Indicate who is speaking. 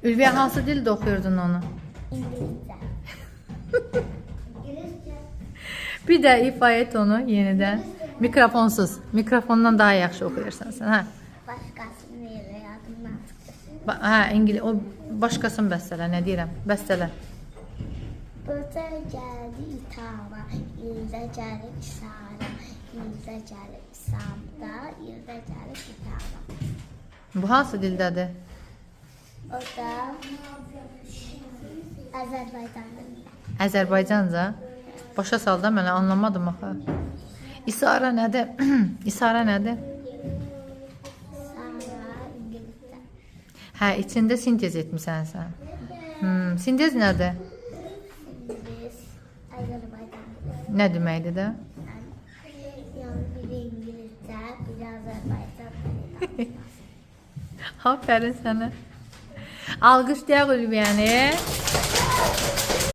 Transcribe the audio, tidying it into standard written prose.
Speaker 1: Ülviyə hansı dildə oxuyurdun onu?
Speaker 2: İngilizce. İngilizce.
Speaker 1: Bir də ifa et onu yenidən. Mikrofonsuz. Mikrofondan daha yaxşı oxuyursan sən, hə?
Speaker 2: Başkasının yeri yadımdan çıxdı.
Speaker 1: Hə, o başqasını bəstələ, nə deyirəm? Bəstələ.
Speaker 2: Burada geldi itama, ildə gəlib isara, ildə gəlib isamda, ildə gəlib itama.
Speaker 1: Bu hansı dildədir?
Speaker 2: O da Azərbaycanlı.
Speaker 1: Azərbaycanca. Başa sal da mənə anlamadım axı. İsara nədir? İsara nədir?
Speaker 2: Sonra İngilizce.
Speaker 1: Hə, içində sintez etmisən sən. Sintez nədir?
Speaker 2: Biz Azərbaycanlı.
Speaker 1: Nə deməkdir də?
Speaker 2: Yani biri İngilizce, biri Azərbaycanlı.
Speaker 1: Aferin sənə. Alqışlayaq Ülviyəni.